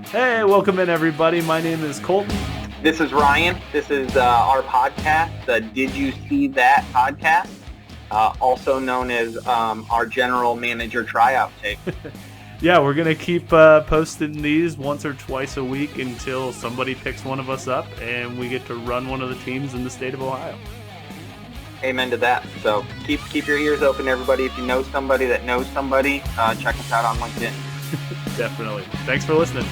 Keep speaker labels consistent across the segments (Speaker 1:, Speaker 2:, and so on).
Speaker 1: Hey, welcome in, everybody. My name is Colton.
Speaker 2: This is Ryan. This is our podcast, the Did You See That podcast, also known as our general manager tryout tape.
Speaker 1: Yeah, we're going to keep posting these once or twice a week until somebody picks one of us up and we get to run one of the teams in the state of Ohio.
Speaker 2: Amen to that. So keep your ears open, everybody. If you know somebody that knows somebody, check us out on LinkedIn.
Speaker 1: Definitely. Thanks for listening.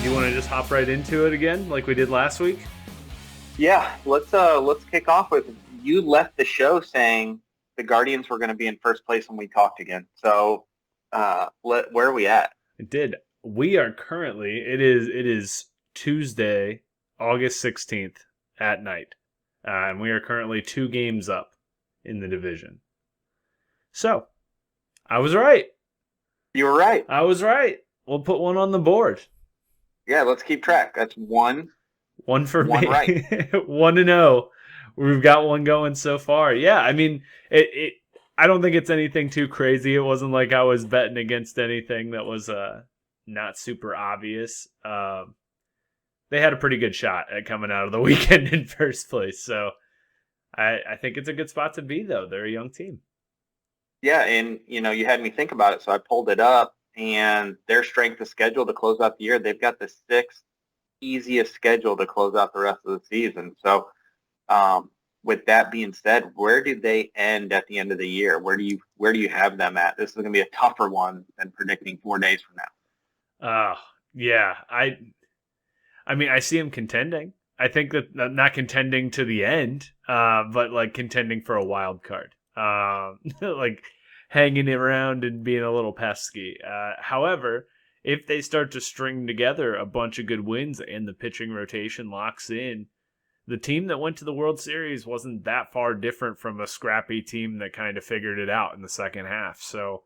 Speaker 1: You want to just hop right into it again like we did last week?
Speaker 2: Yeah, let's kick off with, you left the show saying the Guardians were going to be in first place when we talked again. So where are we at?
Speaker 1: It did. We are currently, it is Tuesday, August 16th at night. And we are currently 2 games up in the division. So, I was right.
Speaker 2: You were right.
Speaker 1: I was right. We'll put one on the board.
Speaker 2: Yeah, let's keep track. That's one.
Speaker 1: One for
Speaker 2: one
Speaker 1: me.
Speaker 2: Right.
Speaker 1: 1-0. We've got one going so far. Yeah, I mean, I don't think it's anything too crazy. It wasn't like I was betting against anything that was not super obvious. They had a pretty good shot at coming out of the weekend in first place. So I think it's a good spot to be, though. They're a young team.
Speaker 2: Yeah, and, you had me think about it, so I pulled it up, and their strength of schedule to close out the year, they've got the 6th easiest schedule to close out the rest of the season. So with that being said, where do they end at the end of the year? Where do you have them at? This is going to be a tougher one than predicting 4 days from now.
Speaker 1: Yeah. I mean, I see them contending. I think that not contending to the end, but like contending for a wild card. Like hanging around and being a little pesky. However, if they start to string together a bunch of good wins and the pitching rotation locks in, the team that went to the World Series wasn't that far different from a scrappy team that kind of figured it out in the second half. So,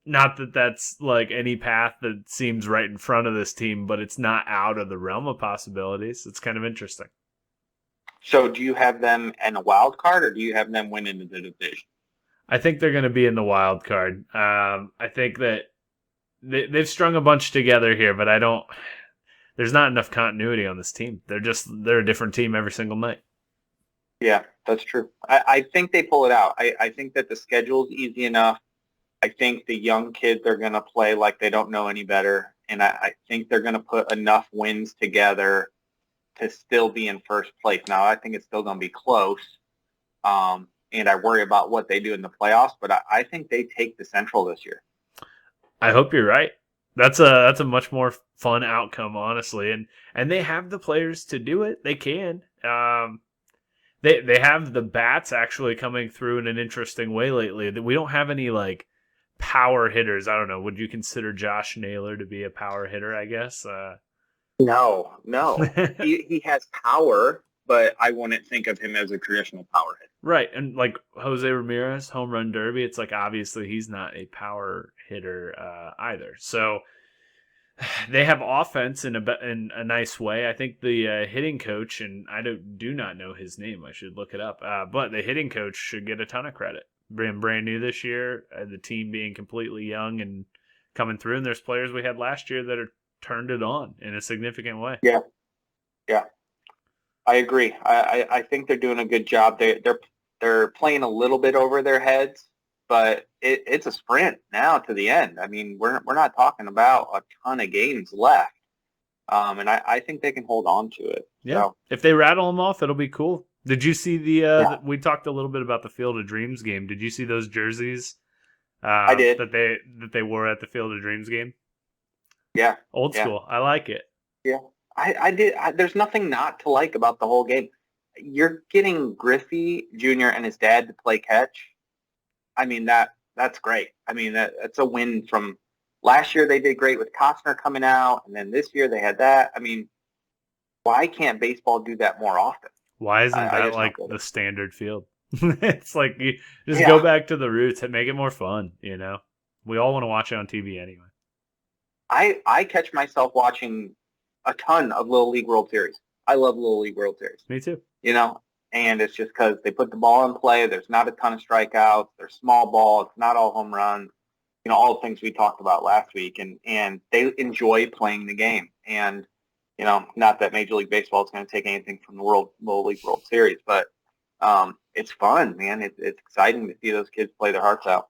Speaker 1: not that that's like any path that seems right in front of this team, but it's not out of the realm of possibilities. It's kind of interesting.
Speaker 2: So do you have them in a wild card, or do you have them winning the division?
Speaker 1: I think they're going to be in the wild card. I think that they've strung a bunch together here, but there's not enough continuity on this team. They're a different team every single night.
Speaker 2: Yeah, that's true. I think they pull it out. I think that the schedule's easy enough. I think the young kids are going to play like they don't know any better, and I think they're going to put enough wins together to still be in first place. Now, I think it's still going to be close, and I worry about what they do in the playoffs, but I think they take the Central this year.
Speaker 1: I hope you're right. That's a much more fun outcome, honestly, and they have the players to do it. They can. They have the bats actually coming through in an interesting way lately. We don't have any like power hitters. I don't know. Would you consider Josh Naylor to be a power hitter? I guess.
Speaker 2: No. he has power, but I wouldn't think of him as a traditional power hitter.
Speaker 1: Right, and like Jose Ramirez, home run derby, it's like obviously he's not a power hitter either. So they have offense in a nice way. I think the hitting coach, and I do not know his name, I should look it up, but the hitting coach should get a ton of credit. Brand new this year, the team being completely young and coming through, and there's players we had last year that are turned it on in a significant way.
Speaker 2: Yeah. I agree. I think they're doing a good job. They're playing a little bit over their heads, but it's a sprint now to the end. I mean, we're not talking about a ton of games left, and I think they can hold on to it.
Speaker 1: Yeah,
Speaker 2: so,
Speaker 1: if they rattle them off, it'll be cool. Did you see we talked a little bit about the Field of Dreams game. Did you see those jerseys?
Speaker 2: I did.
Speaker 1: That they wore at the Field of Dreams game.
Speaker 2: Yeah,
Speaker 1: old school. I like it.
Speaker 2: Yeah, I did. There's nothing not to like about the whole game. You're getting Griffey Jr. and his dad to play catch. I mean, that's great. I mean, that's a win from last year. They did great with Costner coming out, and then this year they had that. I mean, why can't baseball do that more often?
Speaker 1: Why isn't that like the standard field? It's like you just go back to the roots and make it more fun, you know? We all want to watch it on TV anyway.
Speaker 2: I catch myself watching a ton of Little League World Series. I love Little League World Series.
Speaker 1: Me too.
Speaker 2: And it's just because they put the ball in play. There's not a ton of strikeouts. There's small ball. It's not all home runs. All the things we talked about last week. And they enjoy playing the game. And, not that Major League Baseball is going to take anything from the Little League World Series, but it's fun, man. It's exciting to see those kids play their hearts out.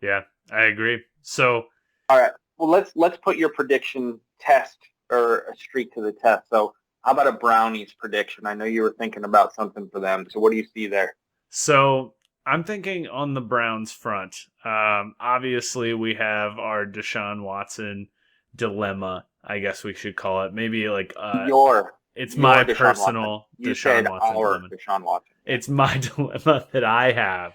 Speaker 1: Yeah, I agree. So,
Speaker 2: all right. Well, let's put your prediction test or a streak to the test. So, how about a Brownies prediction? I know you were thinking about something for them. So, what do you see there?
Speaker 1: So, I'm thinking on the Browns front. Obviously, we have our Deshaun Watson dilemma, I guess we should call it. Maybe like it's my
Speaker 2: Deshaun
Speaker 1: personal
Speaker 2: Watson. You
Speaker 1: Deshaun
Speaker 2: said
Speaker 1: Watson
Speaker 2: our
Speaker 1: dilemma.
Speaker 2: Deshaun Watson.
Speaker 1: It's my dilemma that I have,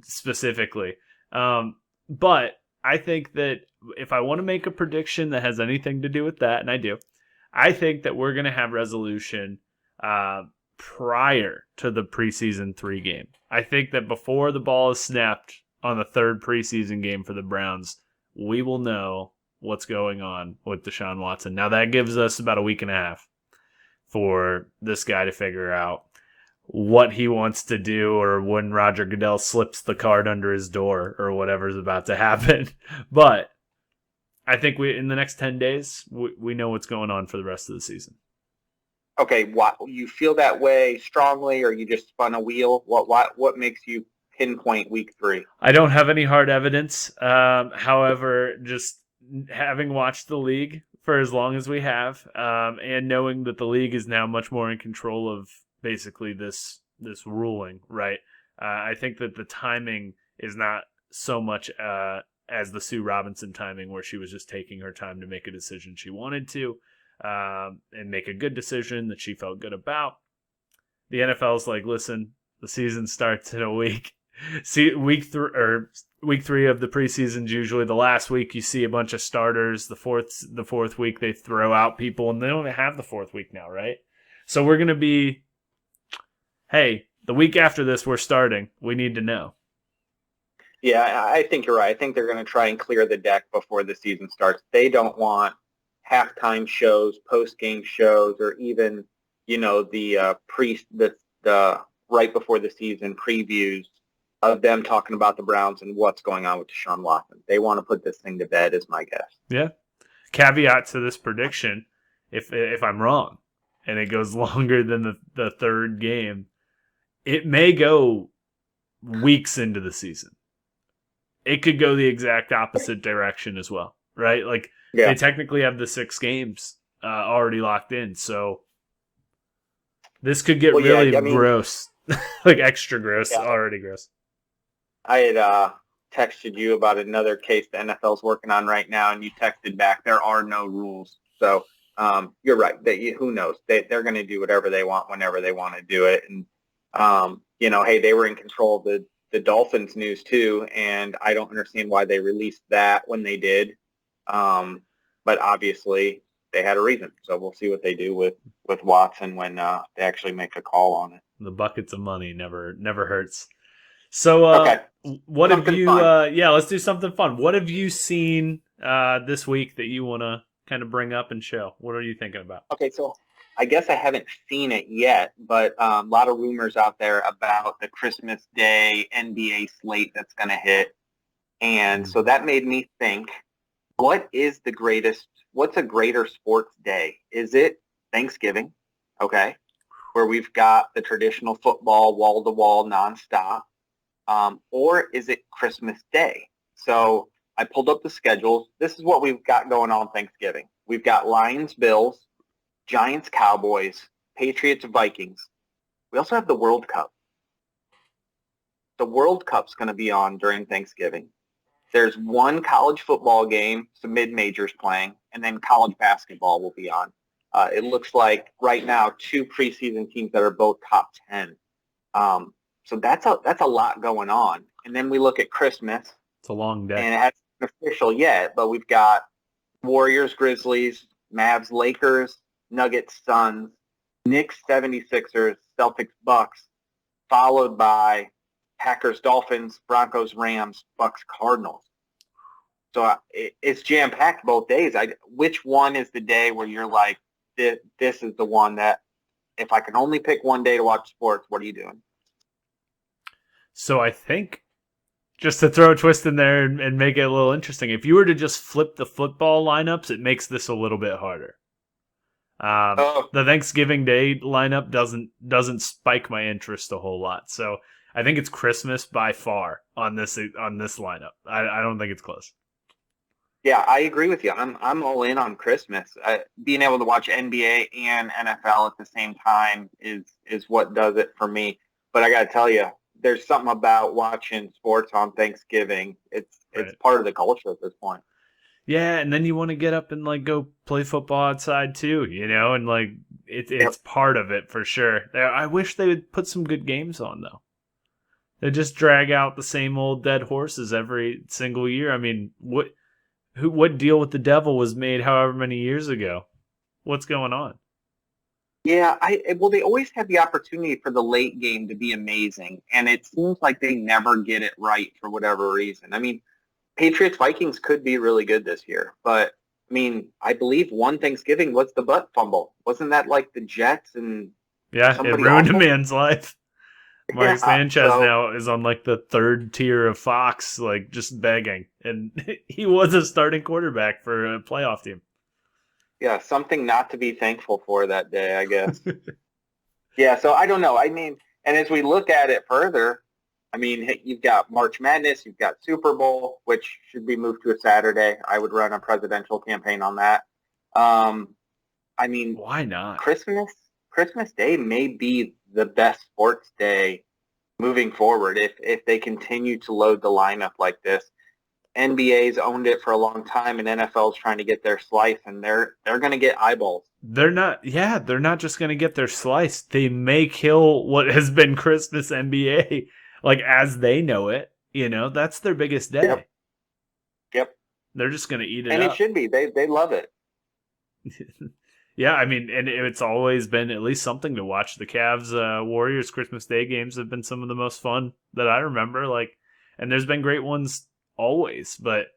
Speaker 1: specifically. But I think that if I want to make a prediction that has anything to do with that, and I do, I think that we're going to have resolution prior to the preseason 3 game. I think that before the ball is snapped on the 3rd preseason game for the Browns, we will know what's going on with Deshaun Watson. Now, that gives us about a week and a half for this guy to figure out what he wants to do, or when Roger Goodell slips the card under his door or whatever's about to happen. But I think in the next 10 days, we know what's going on for the rest of the season.
Speaker 2: Okay, you feel that way strongly, or you just spun a wheel? What makes you pinpoint week 3?
Speaker 1: I don't have any hard evidence. However, just having watched the league for as long as we have, and knowing that the league is now much more in control of basically this ruling, right? I think that the timing is not so much as the Sue Robinson timing, where she was just taking her time to make a decision she wanted to, and make a good decision that she felt good about. The NFL's like, listen, the season starts in a week. See, week 3 of the preseason's usually the last week. You see a bunch of starters. The fourth week they throw out people, and they don't have the 4th week now, right? So we're gonna be, hey, the week after this we're starting. We need to know.
Speaker 2: Yeah, I think you're right. I think they're going to try and clear the deck before the season starts. They don't want halftime shows, post-game shows, or even, the right before the season previews of them talking about the Browns and what's going on with Deshaun Watson. They want to put this thing to bed, is my guess.
Speaker 1: Yeah. Caveat to this prediction, if I'm wrong, and it goes longer than the 3rd game, it may go weeks into the season. It could go the exact opposite direction as well, right? Like, They technically have the 6 games already locked in, so this could get gross, like extra gross, already gross.
Speaker 2: I had texted you about another case the NFL's working on right now, and you texted back, there are no rules. So you're right. Who knows? They're going to do whatever they want whenever they want to do it. And, hey, they were in control of the Dolphins news too, and I don't understand why they released that when they did. But obviously they had a reason. So we'll see what they do with Watson when they actually make a call on it.
Speaker 1: The buckets of money never hurts. So what have you let's do something fun. What have you seen this week that you want to kind of bring up and show? What are you thinking about?
Speaker 2: Okay, so I guess I haven't seen it yet, but a lot of rumors out there about the Christmas Day NBA slate that's going to hit. And so that made me think, what's a greater sports day? Is it Thanksgiving, okay, where we've got the traditional football wall-to-wall nonstop, or is it Christmas Day? So I pulled up the schedules. This is what we've got going on Thanksgiving. We've got Lions-Bills, Giants-Cowboys, Patriots-Vikings. We also have the World Cup. The World Cup's going to be on during Thanksgiving. There's one college football game, some mid-majors playing, and then college basketball will be on. It looks like right now 2 preseason teams that are both top 10. So that's a lot going on. And then we look at Christmas.
Speaker 1: It's a long day.
Speaker 2: And it hasn't been official yet, but we've got Warriors, Grizzlies, Mavs, Lakers, Nuggets, Suns, Knicks, 76ers, Celtics, Bucks, followed by Packers, Dolphins, Broncos, Rams, Bucks, Cardinals. So it's jam packed both days. Which one is the day where you're like, this is the one that if I can only pick one day to watch sports, what are you doing?
Speaker 1: So I think just to throw a twist in there and make it a little interesting, if you were to just flip the football lineups, it makes this a little bit harder.
Speaker 2: Oh,
Speaker 1: The Thanksgiving Day lineup doesn't spike my interest a whole lot. So I think it's Christmas by far on this lineup. I don't think it's close.
Speaker 2: yeah, I agree with you. I'm all in on Christmas. Being able to watch NBA and NFL at the same time is what does it for me. But I got to tell you, there's something about watching sports on Thanksgiving. It's
Speaker 1: Right.
Speaker 2: part of the culture at this point.
Speaker 1: Yeah, and then you want to get up and like go play football outside too, and like
Speaker 2: Yep.
Speaker 1: it's part of it for sure. I wish they would put some good games on though. They just drag out the same old dead horses every single year. I mean, what deal with the devil was made however many years ago? What's going on?
Speaker 2: Yeah, well, they always have the opportunity for the late game to be amazing, and it seems like they never get it right for whatever reason. I mean, Patriots Vikings could be really good this year, but I mean, I believe one Thanksgiving was the butt fumble. Wasn't that like the Jets and
Speaker 1: Yeah, it
Speaker 2: somebody
Speaker 1: ruined a
Speaker 2: awful?
Speaker 1: man's life. Mark
Speaker 2: Yeah.
Speaker 1: Sanchez
Speaker 2: So
Speaker 1: now is on like the third tier of Fox, like just begging, and he was a starting quarterback for a playoff team.
Speaker 2: yeah, something not to be thankful for that day, I guess. Yeah. So I don't know. I mean, and as we look at it further, I mean, hey, you've got March Madness, you've got Super Bowl, which should be moved to a Saturday. I would run a presidential campaign on that. Um, I mean,
Speaker 1: Why not?
Speaker 2: Christmas Christmas Day may be the best sports day moving forward if they continue to load the lineup like this. NBA's owned it for a long time, and NFL's trying to get their slice, and they're going to get eyeballs.
Speaker 1: They're not. Yeah, they're not just going to get their slice. They may kill what has been Christmas NBA, like as they know it. That's their biggest
Speaker 2: Yep,
Speaker 1: day.
Speaker 2: yep,
Speaker 1: They're just going to eat it
Speaker 2: and it
Speaker 1: up.
Speaker 2: should be. They love it.
Speaker 1: Yeah, I mean, and it's always been at least something to watch. The Cavs Warriors Christmas Day games have been some of the most fun that I remember. Like, and there's been great ones always, but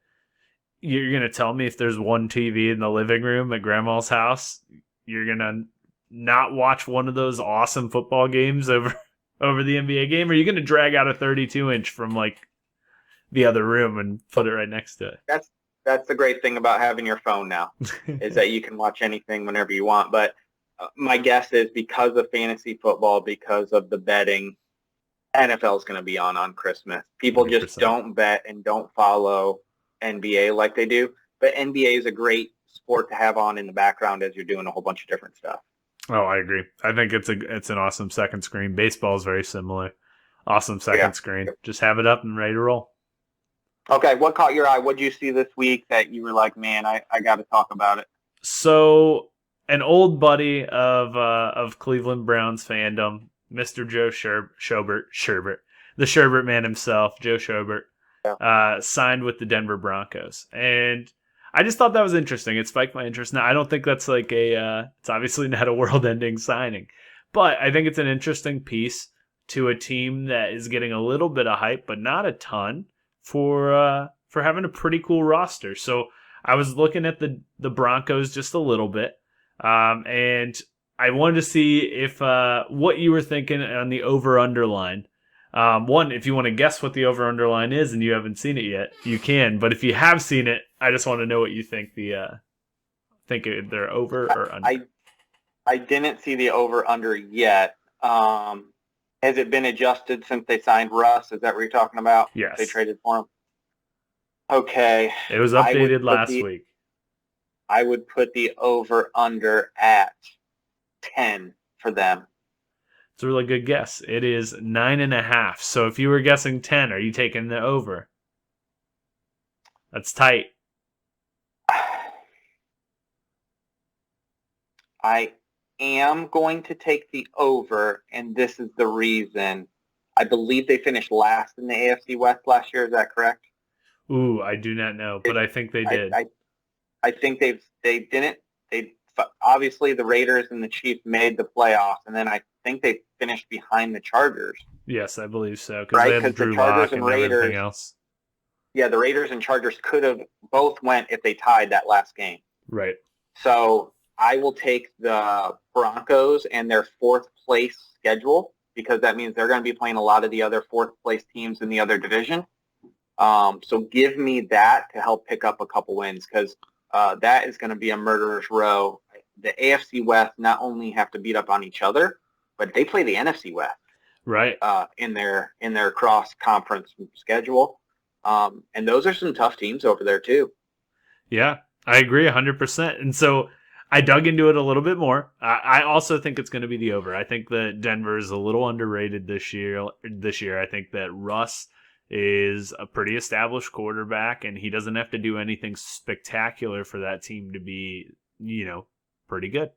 Speaker 1: you're gonna tell me if there's one TV in the living room at grandma's house, you're gonna not watch one of those awesome football games over over the NBA game, or are you gonna drag out a 32-inch from like the other room and put it right next to
Speaker 2: That's that's the great thing about having your phone now, is
Speaker 1: it?
Speaker 2: that you can watch anything whenever you want. But my guess is because of fantasy football, because of the betting, NFL is going to be on Christmas. People just
Speaker 1: 100%.
Speaker 2: don't bet and don't follow NBA like they do. But NBA is a great sport to have on in the background as you're doing a whole bunch of different stuff.
Speaker 1: Oh, I agree. I think it's an awesome second screen. Baseball is very similar. Awesome
Speaker 2: Yeah.
Speaker 1: second screen. Just have it up and ready to roll.
Speaker 2: Okay, what caught your eye? What did you see this week that you were like, man, I got to talk about it?
Speaker 1: So, an old buddy of Cleveland Browns fandom, Mr. Joe Sherbert, the Sherbert man himself, Joe Sherbert,
Speaker 2: Yeah.
Speaker 1: signed with the Denver Broncos, and I just thought that was interesting. It spiked my interest. Now, I don't think that's like it's obviously not a world-ending signing, but I think it's an interesting piece to a team that is getting a little bit of hype, but not a ton for having a pretty cool roster. So I was looking at the Broncos just a little bit, and I wanted to see if what you were thinking on the over under line. One, if you want to guess what the over under line is and you haven't seen it yet, you can. But if you have seen it, I just want to know what you think they're over or under.
Speaker 2: I didn't see the over under yet. Has it been adjusted since they signed Russ? Is that what you're talking about? They
Speaker 1: Yes,
Speaker 2: traded for him. Okay,
Speaker 1: it was
Speaker 2: I would
Speaker 1: updated
Speaker 2: put
Speaker 1: last
Speaker 2: the
Speaker 1: week.
Speaker 2: I would put the over under at 10 for them.
Speaker 1: It's a really good guess. It is 9.5. So if you were guessing 10, are you taking the over? That's tight.
Speaker 2: I am going to take the over, and this is the reason. I believe they finished last in the AFC West last year. Is that correct?
Speaker 1: Ooh, I do not know, but I think they
Speaker 2: I,
Speaker 1: did.
Speaker 2: I, I think they didn't. They obviously the Raiders and the Chiefs made the playoffs, and then I think they finished behind the Chargers,
Speaker 1: Yes, I believe so because they
Speaker 2: right?
Speaker 1: had
Speaker 2: Because the
Speaker 1: Drew
Speaker 2: Chargers
Speaker 1: Lock
Speaker 2: and
Speaker 1: and everything
Speaker 2: Raiders,
Speaker 1: else.
Speaker 2: Yeah, the Raiders and Chargers could have both went if they tied that last game.
Speaker 1: Right.
Speaker 2: So I will take the Broncos and their fourth place schedule because that means they're going to be playing a lot of the other fourth place teams in the other division. So give me that to help pick up a couple wins because that is going to be a murderer's row. The AFC West not only have to beat up on each other, but they play the NFC West.
Speaker 1: Right.
Speaker 2: In their cross conference schedule. And those are some tough teams over there too.
Speaker 1: Yeah, I agree 100%. And so I dug into it a little bit more. I also think it's going to be the over. I think that Denver is a little underrated this year. I think that Russ is a pretty established quarterback, and he doesn't have to do anything spectacular for that team to be, pretty good.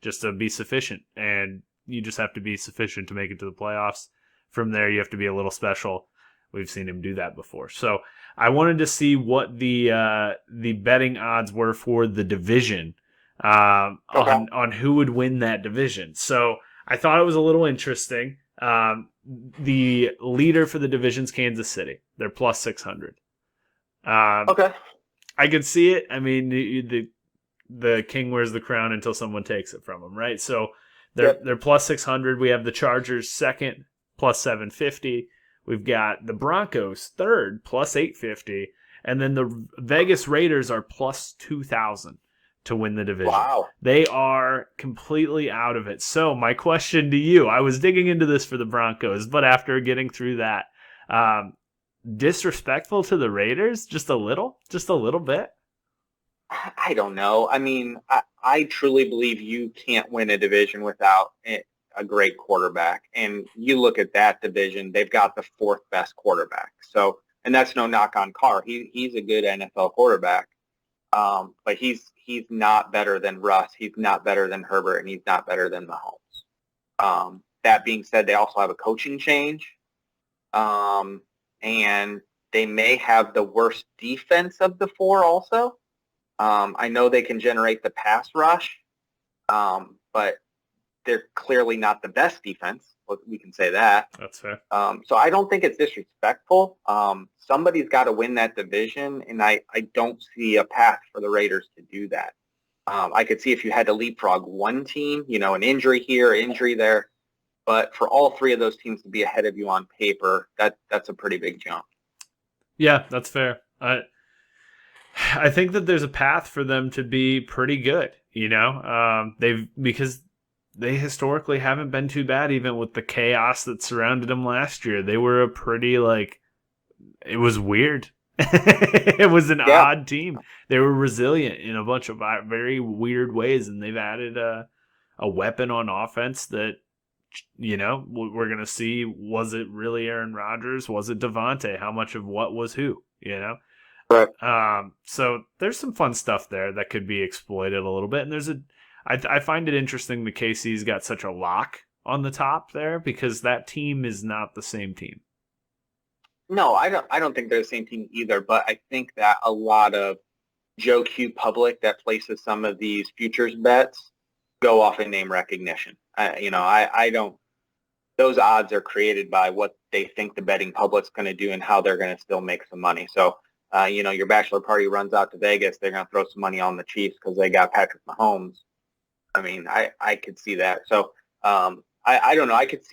Speaker 1: Just to be sufficient. And you just have to be sufficient to make it to the playoffs. From there, you have to be a little special. We've seen him do that before. So I wanted to see what the betting odds were for the division on who would win that division. So I thought it was a little interesting. The leader for the division's Kansas City. They're plus 600.
Speaker 2: Okay.
Speaker 1: I could see it. I mean, the king wears the crown until someone takes it from him, right? So they're plus 600. We have the Chargers second, plus 750. We've got the Broncos third, plus 850. And then the Vegas Raiders are plus 2,000 to win the division.
Speaker 2: Wow.
Speaker 1: They are completely out of it. So my question to you, I was digging into this for the Broncos, but after getting through that, disrespectful to the Raiders? Just a little bit?
Speaker 2: I don't know. I mean, I truly believe you can't win a division without a great quarterback. And you look at that division, they've got the fourth best quarterback. So, and that's no knock on Carr. He's a good NFL quarterback. But he's not better than Russ. He's not better than Herbert, and he's not better than Mahomes. That being said, they also have a coaching change. And they may have the worst defense of the four also. I know they can generate the pass rush, but they're clearly not the best defense. We can say that.
Speaker 1: That's fair.
Speaker 2: So I don't think it's disrespectful. Somebody's got to win that division, and I don't see a path for the Raiders to do that. I could see if you had to leapfrog one team, an injury here, injury there. But for all three of those teams to be ahead of you on paper, that's a pretty big jump.
Speaker 1: Yeah, that's fair. I think that there's a path for them to be pretty good, because they historically haven't been too bad, even with the chaos that surrounded them last year. They were a pretty, it was weird. It was an odd team. They were resilient in a bunch of very weird ways, and they've added a weapon on offense that, we're going to see. Was it really Aaron Rodgers? Was it Devontae? How much of what was who,
Speaker 2: Right.
Speaker 1: So there's some fun stuff there that could be exploited a little bit. And I find it interesting that KC's got such a lock on the top there because that team is not the same team.
Speaker 2: No, I don't think they're the same team either, but I think that a lot of Joe Q public that places some of these futures bets go off in name recognition. I don't, those odds are created by what they think the betting public's going to do and how they're going to still make some money. So, your bachelor party runs out to Vegas, they're going to throw some money on the Chiefs because they got Patrick Mahomes. I mean, I could see that. So, I don't know. I could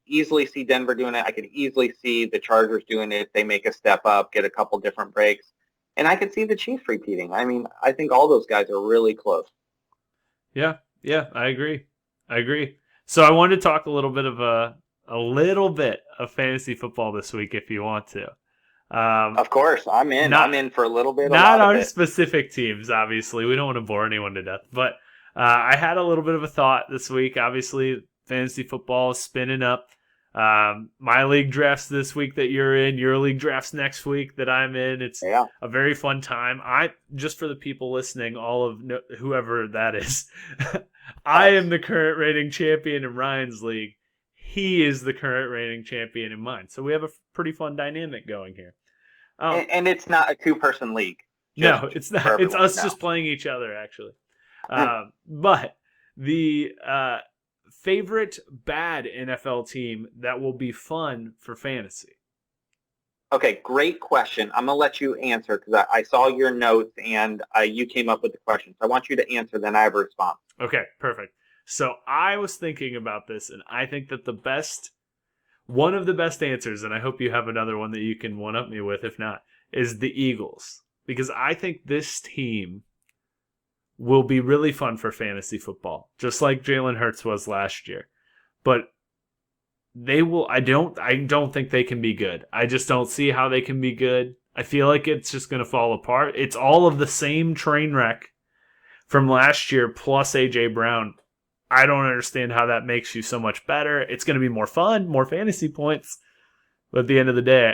Speaker 2: easily see Denver doing it. I could easily see the Chargers doing it if they make a step up, get a couple different breaks. And I could see the Chiefs repeating. I mean, I think all those guys are really close.
Speaker 1: Yeah, I agree. So I wanted to talk a little bit of fantasy football this week if you want to.
Speaker 2: Of course, I'm in. I'm in for a little bit.
Speaker 1: Not our specific teams, obviously. We don't want to bore anyone to death. But I had a little bit of a thought this week. Obviously, fantasy football is spinning up. My league drafts this week that you're in. Your league drafts next week that I'm in. It's a very fun time. Just for the people listening, whoever that is, I am the current reigning champion in Ryan's league. He is the current reigning champion in mine. So we have a pretty fun dynamic going here.
Speaker 2: And it's not a two-person league.
Speaker 1: No, it's not. It's us just playing each other, actually. But the favorite bad NFL team that will be fun for fantasy.
Speaker 2: Okay, great question. I'm going to let you answer because I saw your notes and you came up with the question. So I want you to answer, then I have a response.
Speaker 1: Okay, perfect. So I was thinking about this, and I think that one of the best answers, and I hope you have another one that you can one up me with, if not, is the Eagles. Because I think this team will be really fun for fantasy football, just like Jalen Hurts was last year. But they will. I don't think they can be good. I just don't see how they can be good. I feel like it's just going to fall apart. It's all of the same train wreck from last year plus AJ Brown. I don't understand how that makes you so much better. It's going to be more fun, more fantasy points. But at the end of the day,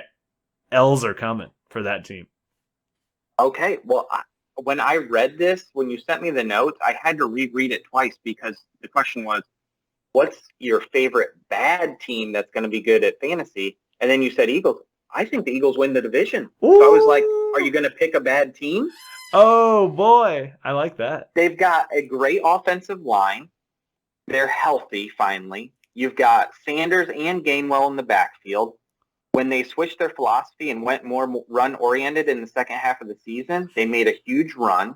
Speaker 1: L's are coming for that team.
Speaker 2: Okay, well, when I read this, when you sent me the notes, I had to reread it twice because the question was, what's your favorite bad team that's going to be good at fantasy? And then you said Eagles. I think the Eagles win the division.
Speaker 1: Ooh.
Speaker 2: So I was like, are you going to pick a bad team?
Speaker 1: Oh, boy. I like that.
Speaker 2: They've got a great offensive line. They're healthy, finally. You've got Sanders and Gainwell in the backfield. When they switched their philosophy and went more run-oriented in the second half of the season, they made a huge run.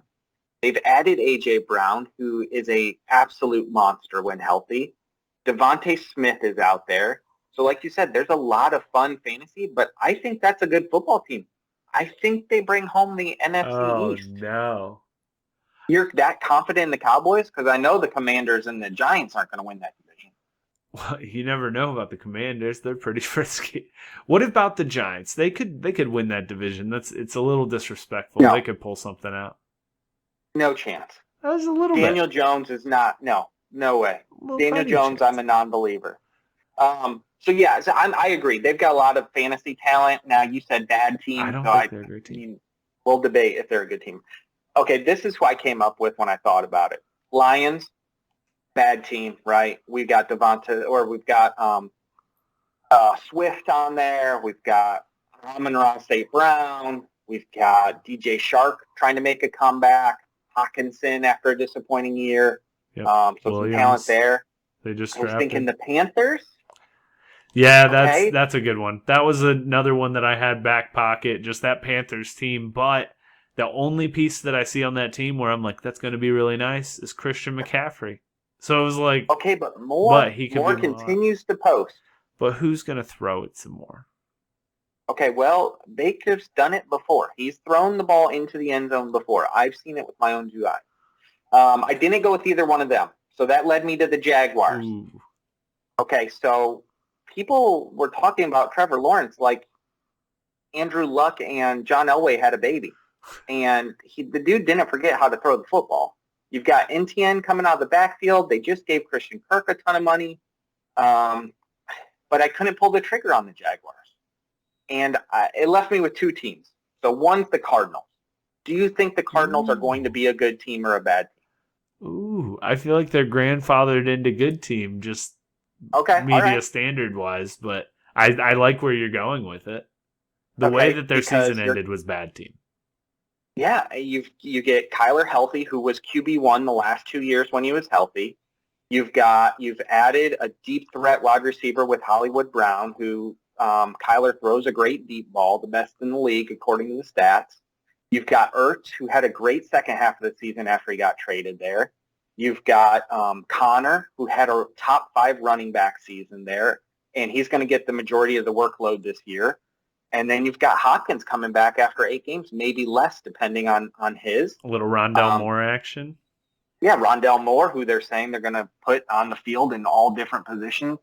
Speaker 2: They've added A.J. Brown, who is a absolute monster when healthy. Devontae Smith is out there. So like you said, there's a lot of fun fantasy, but I think that's a good football team. I think they bring home the NFC East.
Speaker 1: No.
Speaker 2: You're that confident in the Cowboys? Because I know the Commanders and the Giants aren't going to win that division.
Speaker 1: Well, you never know about the Commanders. They're pretty frisky. What about the Giants? They could win that division. It's a little disrespectful.
Speaker 2: No.
Speaker 1: They could pull something out.
Speaker 2: No chance.
Speaker 1: That was a little
Speaker 2: Daniel
Speaker 1: bit.
Speaker 2: Jones is not. No way. Daniel Jones,
Speaker 1: chance.
Speaker 2: I'm a non-believer. So yeah, I agree. They've got a lot of fantasy talent. Now you said bad team.
Speaker 1: I don't
Speaker 2: so
Speaker 1: think they're a great team.
Speaker 2: I mean, we'll debate if they're a good team. Okay, this is who I came up with when I thought about it. Lions, bad team, right? We've got we've got Swift on there. We've got Amon-Ra St. Brown. We've got DJ Shark trying to make a comeback. Hawkinson after a disappointing year.
Speaker 1: Yep.
Speaker 2: So some talent there.
Speaker 1: They just
Speaker 2: I was
Speaker 1: drafted.
Speaker 2: thinking the Panthers.
Speaker 1: Yeah,
Speaker 2: Okay.
Speaker 1: that's a good one. That was another one that I had back pocket, just that Panthers team. But the only piece that I see on that team where I'm like, that's going to be really nice is Christian McCaffrey. So it was like,
Speaker 2: okay, but Moore
Speaker 1: be
Speaker 2: continues to post.
Speaker 1: But who's going to throw it some more?
Speaker 2: Okay, well, Baker's done it before. He's thrown the ball into the end zone before. I've seen it with my own two eyes. I didn't go with either one of them. So that led me to the Jaguars.
Speaker 1: Ooh.
Speaker 2: Okay, so people were talking about Trevor Lawrence like Andrew Luck and John Elway had a baby. And the dude didn't forget how to throw the football. You've got NTN coming out of the backfield. They just gave Christian Kirk a ton of money. But I couldn't pull the trigger on the Jaguars. And it left me with two teams. So one's the Cardinals. Do you think the Cardinals are going to be a good team or a bad team?
Speaker 1: Ooh, I feel like they're grandfathered into good team, just media standard wise. But I like where you're going with it. The way that their season ended was bad team.
Speaker 2: Yeah, you get Kyler healthy, who was QB1 the last 2 years when he was healthy. You've added a deep threat wide receiver with Hollywood Brown, who Kyler throws a great deep ball, the best in the league according to the stats. You've got Ertz, who had a great second half of the season after he got traded there. You've got Connor, who had a top 5 running back season there, and he's going to get the majority of the workload this year. And then you've got Hopkins coming back after 8 games, maybe less depending on his.
Speaker 1: A little Rondell Moore action.
Speaker 2: Yeah, Rondell Moore, who they're saying they're going to put on the field in all different positions.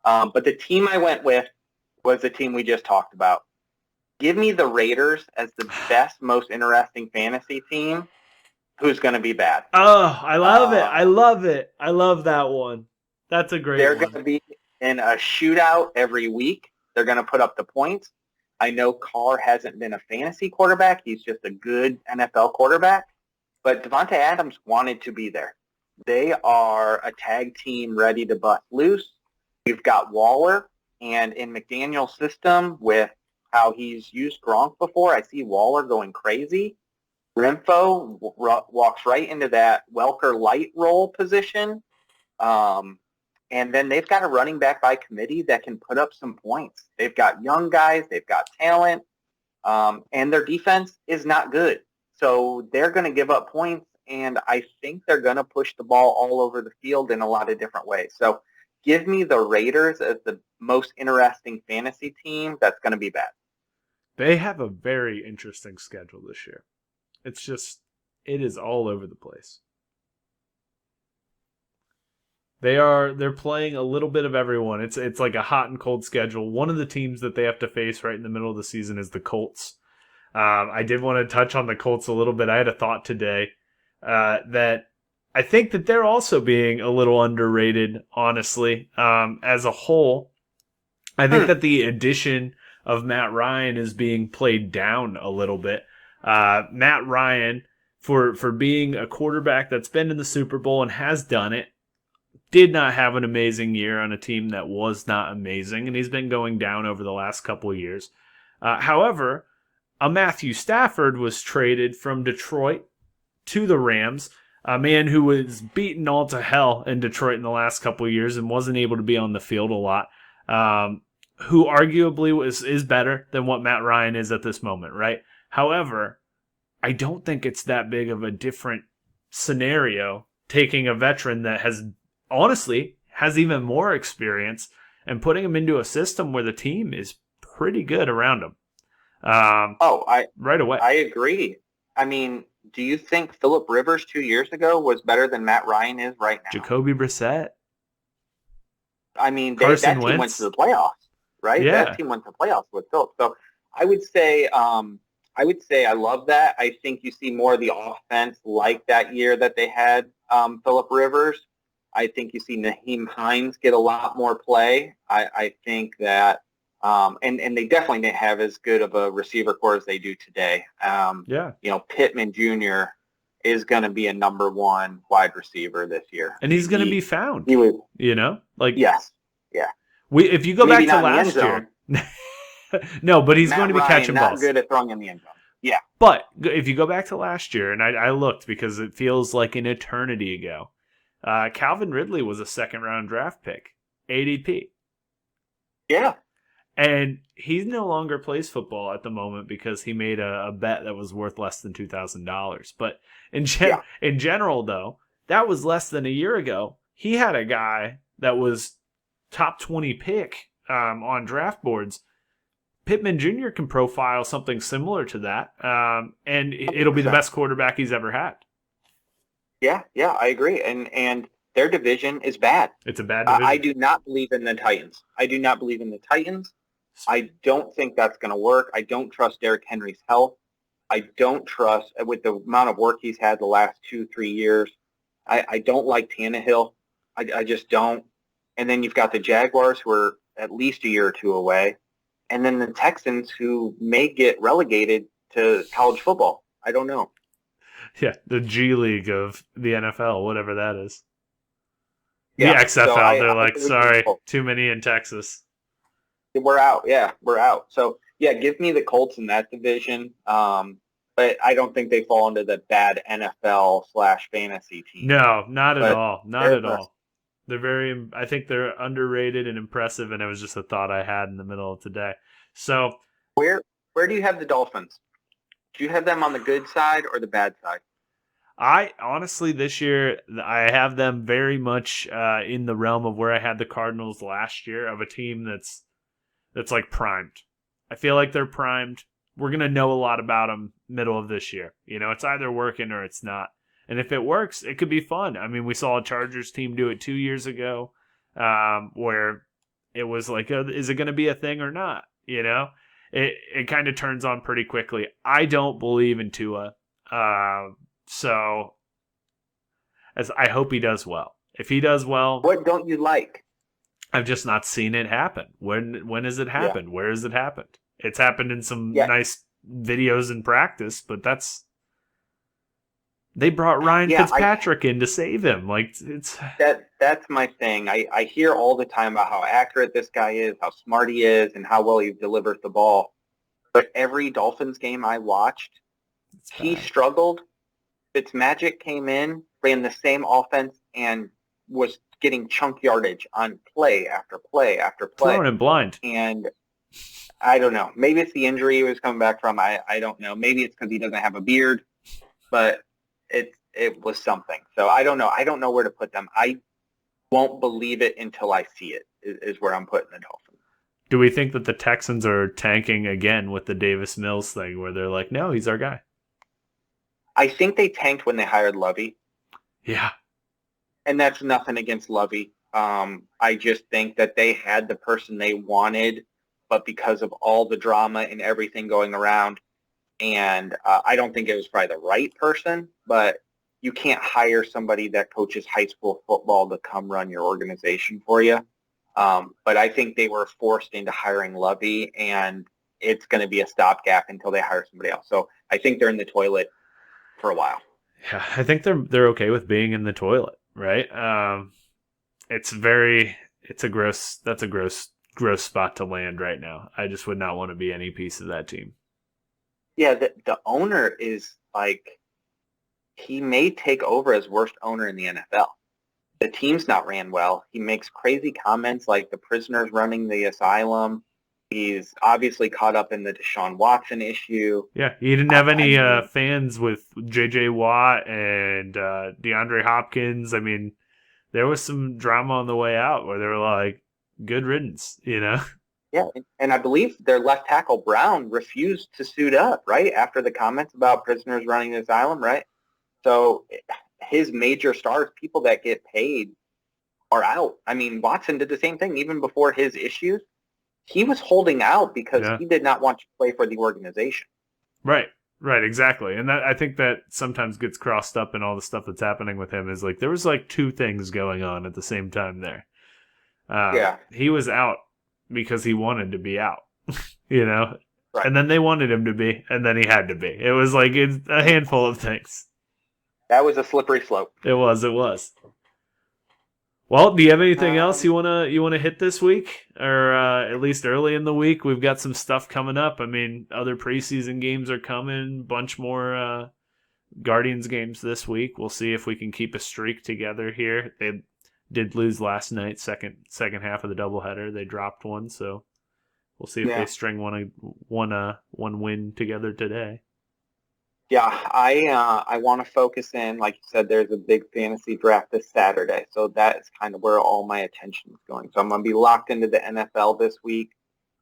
Speaker 2: But the team I went with was the team we just talked about. Give me the Raiders as the best, most interesting fantasy team. Who's going to be bad?
Speaker 1: Oh, I love it. I love it. I love that one. That's a great one.
Speaker 2: They're going to be in a shootout every week. They're going to put up the points. I know Carr hasn't been a fantasy quarterback. He's just a good NFL quarterback. But Devontae Adams wanted to be there. They are a tag team ready to bust loose. You've got Waller, and in McDaniel's system with how he's used Gronk before, I see Waller going crazy. Renfro walks right into that Welker light role position. And then they've got a running back by committee that can put up some points. They've got young guys. They've got talent. And their defense is not good. So they're going to give up points, and I think they're going to push the ball all over the field in a lot of different ways. So give me the Raiders as the most interesting fantasy team that's going to be bad.
Speaker 1: They have a very interesting schedule this year. It's just, it is all over the place. They're playing a little bit of everyone. It's like a hot and cold schedule. One of the teams that they have to face right in the middle of the season is the Colts. I did want to touch on the Colts a little bit. I had a thought today that I think that they're also being a little underrated, honestly. As a whole, I think that the addition of Matt Ryan is being played down a little bit. Matt Ryan, for being a quarterback that's been in the Super Bowl and has done it, did not have an amazing year on a team that was not amazing, and he's been going down over the last couple of years. However, a Matthew Stafford was traded from Detroit to the Rams, a man who was beaten all to hell in Detroit in the last couple of years and wasn't able to be on the field a lot, who arguably is better than what Matt Ryan is at this moment, right? However, I don't think it's that big of a different scenario taking a veteran that honestly has even more experience and putting him into a system where the team is pretty good around him. Right away.
Speaker 2: I agree. I mean, do you think Phillip Rivers 2 years ago was better than Matt Ryan is right now?
Speaker 1: Jacoby Brissett.
Speaker 2: I mean, that team went to the playoffs, right?
Speaker 1: Yeah.
Speaker 2: That team went to the playoffs with Phillip. So I would say I love that. I think you see more of the offense like that year that they had Phillip Rivers. I think you see Nyheim Hines get a lot more play. I think that, and they definitely didn't have as good of a receiver core as they do today. Pittman Jr. is going to be a number one wide receiver this year,
Speaker 1: and he's going to be found.
Speaker 2: He was,
Speaker 1: yes,
Speaker 2: yeah.
Speaker 1: If you go back to last year, no, but he's going to be catching balls.
Speaker 2: Not good at throwing in the end zone. Yeah,
Speaker 1: but if you go back to last year, and I looked because it feels like an eternity ago. Calvin Ridley was a second-round draft pick, ADP.
Speaker 2: Yeah.
Speaker 1: And he no longer plays football at the moment because he made a bet that was worth less than $2,000. But in general, though, that was less than a year ago. He had a guy that was top 20 pick on draft boards. Pittman Jr. can profile something similar to that, and it'll be the best quarterback he's ever had.
Speaker 2: Yeah, I agree. And their division is bad.
Speaker 1: It's a bad division.
Speaker 2: I do not believe in the Titans. I don't think that's going to work. I don't trust Derrick Henry's health. I don't trust, with the amount of work he's had the last 2-3 years, I don't like Tannehill. I just don't. And then you've got the Jaguars, who are at least a year or two away. And then the Texans, who may get relegated to college football. I don't know.
Speaker 1: Yeah, the G League of the NFL, whatever that is.
Speaker 2: Yeah,
Speaker 1: the XFL, so they're like, sorry, too many in Texas.
Speaker 2: We're out. Yeah, we're out. So, yeah, give me the Colts in that division. But I don't think they fall into the bad NFL/fantasy team.
Speaker 1: No, not at all. Not at all. They're I think they're underrated and impressive, and it was just a thought I had in the middle of today. So,
Speaker 2: where do you have the Dolphins? Do you have them on the good side or the bad side?
Speaker 1: I honestly, this year, I have them very much in the realm of where I had the Cardinals last year, of a team that's like primed. I feel like they're primed. We're going to know a lot about them middle of this year. It's either working or it's not. And if it works, it could be fun. I mean, we saw a Chargers team do it 2 years ago where it was like, is it going to be a thing or not? It kind of turns on pretty quickly. I don't believe in Tua. So I hope he does well. If he does well...
Speaker 2: What don't you like?
Speaker 1: I've just not seen it happen. When has it happened? Yeah. Where has it happened? It's happened in some nice videos in practice, but they brought Ryan Fitzpatrick in to save him. Like,
Speaker 2: that's my thing. I hear all the time about how accurate this guy is, how smart he is, and how well he delivers the ball. But every Dolphins game I watched, he struggled. Fitzmagic came in, ran the same offense, and was getting chunk yardage on play after play after play.
Speaker 1: Throwing him blind.
Speaker 2: And I don't know. Maybe it's the injury he was coming back from. I don't know. Maybe it's because he doesn't have a beard, but it was something. So I don't know. I don't know where to put them. I won't believe it until I see it, is where I'm putting the Dolphins.
Speaker 1: Do we think that the Texans are tanking again with the Davis Mills thing where they're like, no, he's our guy?
Speaker 2: I think they tanked when they hired Lovey.
Speaker 1: Yeah.
Speaker 2: And that's nothing against Lovey. I just think that they had the person they wanted, but because of all the drama and everything going around, and I don't think it was probably the right person, but you can't hire somebody that coaches high school football to come run your organization for you. But I think they were forced into hiring Lovey, and it's going to be a stopgap until they hire somebody else. So I think they're in the toilet for a while.
Speaker 1: Yeah, I think they're okay with being in the toilet, right? That's a gross spot to land right now. I just would not want to be any piece of that team.
Speaker 2: Yeah, the owner is like, he may take over as worst owner in the NFL. The team's not ran well. He makes crazy comments like the prisoners running the asylum. He's obviously caught up in the Deshaun Watson issue.
Speaker 1: Yeah, he didn't have any fans with J.J. Watt and DeAndre Hopkins. I mean, there was some drama on the way out where they were like, good riddance, you know?
Speaker 2: Yeah, and I believe their left tackle, Brown, refused to suit up, right, after the comments about prisoners running the asylum, right? So his major stars, people that get paid, are out. I mean, Watson did the same thing even before his issues. He was holding out because he did not want to play for the organization.
Speaker 1: Right, exactly. And that, I think that sometimes gets crossed up in all the stuff that's happening with him is like there was like two things going on at the same time there. He was out because he wanted to be out, you know?
Speaker 2: Right.
Speaker 1: And then they wanted him to be, and then he had to be. It was like it's a handful of things.
Speaker 2: That was a slippery slope.
Speaker 1: It was. Well, do you have anything else you wanna hit this week, or at least early in the week? We've got some stuff coming up. I mean, other preseason games are coming. Bunch more Guardians games this week. We'll see if we can keep a streak together here. They did lose last night, second half of the doubleheader. They dropped one, so we'll see if they string one win together today.
Speaker 2: Yeah, I want to focus in, like you said, there's a big fantasy draft this Saturday, so that is kind of where all my attention is going. So I'm going to be locked into the NFL this week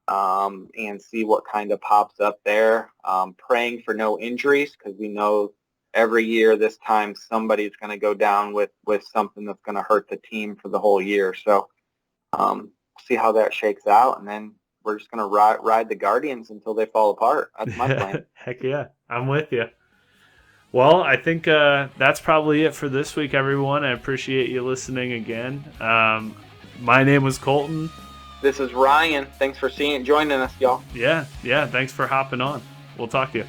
Speaker 2: and see what kind of pops up there. Praying for no injuries because we know every year this time somebody's going to go down with something that's going to hurt the team for the whole year. So see how that shakes out, and then we're just going to ride the Guardians until they fall apart. That's my plan.
Speaker 1: Heck yeah, I'm with you. Well, I think that's probably it for this week, everyone. I appreciate you listening again. My name was Colton.
Speaker 2: This is Ryan. Thanks for joining us, y'all.
Speaker 1: Yeah. Thanks for hopping on. We'll talk to you.